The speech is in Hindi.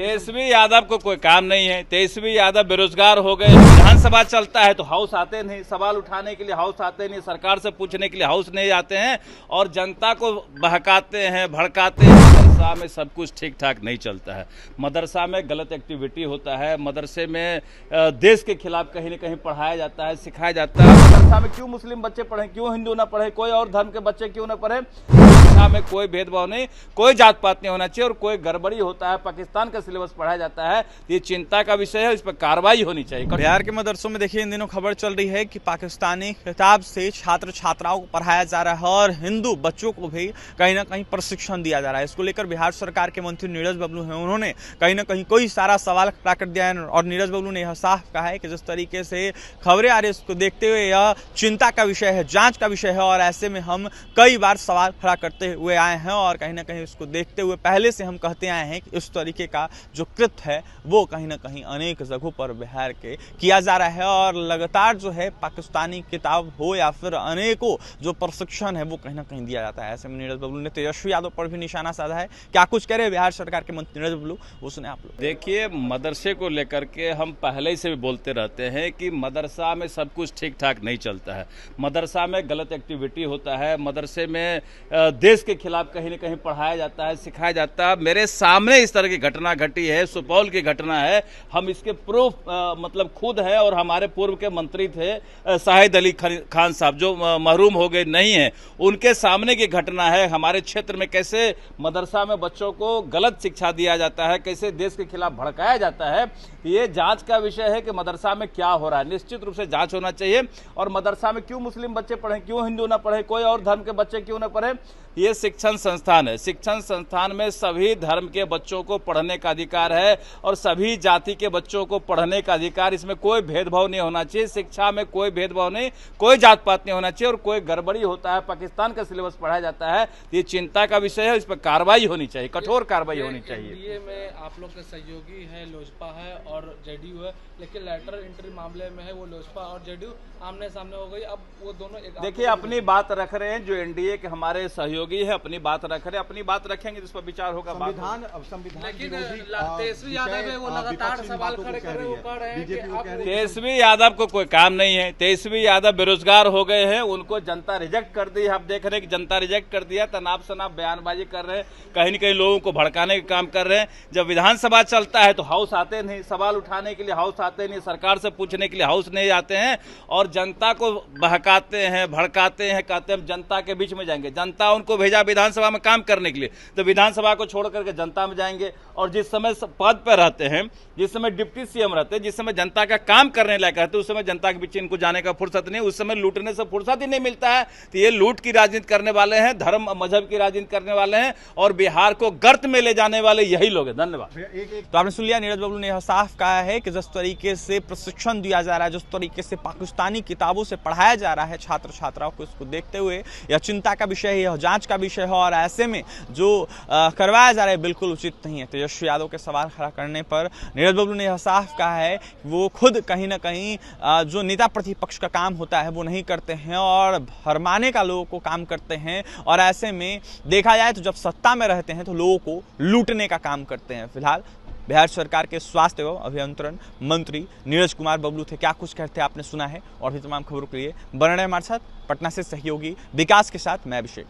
तेजस्वी यादव को कोई काम नहीं है। तेजस्वी यादव बेरोजगार हो गए। विधानसभा चलता है तो हाउस आते नहीं, सवाल उठाने के लिए हाउस आते नहीं, सरकार से पूछने के लिए हाउस नहीं आते हैं और जनता को बहकाते हैं, भड़काते हैं। मदरसा में सब कुछ ठीक ठाक नहीं चलता है। मदरसा में गलत एक्टिविटी होता है। मदरसे में देश के खिलाफ कहीं न कहीं पढ़ाया जाता है, सिखाया जाता है। मदरसा में क्यों मुस्लिम बच्चे पढ़े, क्यों हिंदू ना पढ़े, कोई और धर्म के बच्चे क्यों ना पढ़े। शिक्षा में कोई भेदभाव नहीं, कोई जात पात नहीं होना चाहिए और कोई गड़बड़ी होता है, पाकिस्तान का सिलेबस पढ़ाया जाता है, ये चिंता का विषय है। इस पर कार्रवाई होनी चाहिए। बिहार के मदरसों में देखिए इन दिनों खबर चल रही है कि पाकिस्तानी किताब से छात्र छात्राओं को पढ़ाया जा रहा है और हिंदू बच्चों को भी कहीं ना कहीं प्रशिक्षण दिया जा रहा है। इसको लेकर बिहार सरकार के मंत्री नीरज बबलू हैं, उन्होंने कहीं ना कहीं कोई सारा सवाल खड़ा कर दिया है और नीरज बबलू ने यह साफ कहा है कि जिस तरीके से खबरें आ रही है उसको देखते हुए यह चिंता का विषय है, जांच का विषय है और ऐसे में हम कई बार सवाल खड़ा करते हुए आए हैं और कहीं ना कहीं उसको देखते हुए पहले से हम कहते आए हैं कि इस तरीके का जो कृत्य है वो कहीं ना कहीं अनेक जगहों पर बिहार के किया जा रहा है और लगातार जो है पाकिस्तानी किताब हो या फिर अनेकों जो प्रशिक्षण है वो कहीं ना कहीं दिया जाता है। ऐसे में नीरज बबलू ने तेजस्वी यादव पर भी निशाना साधा है। क्या कुछ कह रहे हैं बिहार सरकार के मंत्री नीरज बबलू, वो सुने आप लोग। देखिए, मदरसे को लेकर के हम पहले से भी बोलते रहते हैं कि मदरसा में सब कुछ ठीक ठाक नहीं चलता है। मदरसा में गलत एक्टिविटी होता है। मदरसे में देश के खिलाफ कहीं न कहीं पढ़ाया जाता है, सिखाया जाता है। मेरे सामने इस तरह की घटना घटी है, सुपौल की घटना है। हम इसके प्रूफ मतलब खुद है और हमारे पूर्व के मंत्री थे शाहिद अली खान साहब जो महरूम हो गए नहीं है, उनके सामने की घटना है। हमारे क्षेत्र में कैसे मदरसा में बच्चों को गलत शिक्षा दिया जाता है, कैसे देश के खिलाफ भड़काया जाता है, ये जांच का विषय है कि मदरसा में क्या हो रहा है। निश्चित रूप से जांच होना चाहिए और मदरसा में क्यों मुस्लिम बच्चे पढ़े, क्यों हिंदू ना पढ़े, कोई और धर्म के बच्चे क्यों ना पढ़े। ये शिक्षण संस्थान है। शिक्षण संस्थान में सभी धर्म के बच्चों को पढ़ने का अधिकार है और सभी जाति के बच्चों को पढ़ने का अधिकार। इसमें कोई भेदभाव नहीं होना चाहिए। शिक्षा में कोई भेदभाव नहीं, कोई जात पात नहीं होना चाहिए और कोई गड़बड़ी होता है, पाकिस्तान का सिलेबस पढ़ाया जाता है, ये चिंता का विषय है। इस पर कार्रवाई होनी चाहिए, कठोर कार्रवाई होनी चाहिए। एनडीए में आप लोग के सहयोगी है, लोजपा है और जेडीयू है, लेकिन लेटर एंट्री मामले में है वो लोजपा और जेडीयू आमने सामने हो गई। अब वो दोनों देखिए अपनी बात रख रहे हैं, जो एनडीए के हमारे सहयोगी है अपनी बात रख रहे हैं, अपनी बात रखेंगे जिस पर विचार होगा। संविधान लेकिन तेजस्वी यादव है वो लगातार सवाल खड़े कर रहे हैं, वो कह रहे हैं कि तेजस्वी यादव को कोई काम नहीं है। तेजस्वी यादव बेरोजगार हो गए हैं, उनको जनता रिजेक्ट कर दी। आप देख रहे हैं कि जनता रिजेक्ट कर दिया, तनाव शनाव बयानबाजी कर रहे हैं, कहीं न कहीं लोगों को भड़काने का काम कर रहे हैं। जब विधानसभा चलता है तो हाउस आते नहीं, सवाल उठाने के लिए हाउस आते नहीं, सरकार से पूछने के लिए हाउस नहीं आते हैं और जनता को बहकाते हैं, भड़काते हैं, कहते हैं जनता के बीच में जाएंगे। जनता उनको भेजा विधानसभा में काम करने के लिए, तो विधानसभा को छोड़ करके जनता में जाएंगे और जिस समय पद पर रहते हैं, जिस समय डिप्टी सीएम रहते हैं, जिस समय जनता का काम करने लायक रहते हैं, उस समय जनता के बीच इनको जाने का फुर्सत नहीं, उस समय लूटने से फुर्सत ही नहीं मिलता है। तो ये लूट की राजनीति करने वाले हैं, धर्म मजहब की राजनीति करने वाले हैं और बिहार को गर्त में ले जाने वाले यही लोग हैं। धन्यवाद। तो आपने सुन लिया, नीरज बबलू ने यह साफ कहा है कि जिस तरीके से प्रशिक्षण दिया जा रहा है, जिस तरीके से पाकिस्तानी किताबों से पढ़ाया जा रहा है छात्र छात्राओं को, इसको देखते हुए यह चिंता का विषय है, यह जांच का विषय है और ऐसे में जो करवाया जा रहा है बिल्कुल उचित नहीं है। तेजस्वी यादव के सवाल खड़ा करने पर नीरज बबलू ने यह साफ कहा है कि वो खुद कहीं ना कहीं जो नेता प्रतिपक्ष का काम होता है वो नहीं करते हैं और भरमाने का लोगों को काम करते हैं और ऐसे में देखा जाए तो जब सत्ता में रहते हैं तो लोगों को लूटने का काम करते हैं। फिलहाल बिहार सरकार के स्वास्थ्य एवं अभियंत्रण मंत्री नीरज कुमार बबलू थे। क्या कुछ कहते हैं आपने सुना है और भी तमाम खबरों के लिए बने रहे हमारे साथ। पटना से सहयोगी विकास के साथ मैं अभिषेक।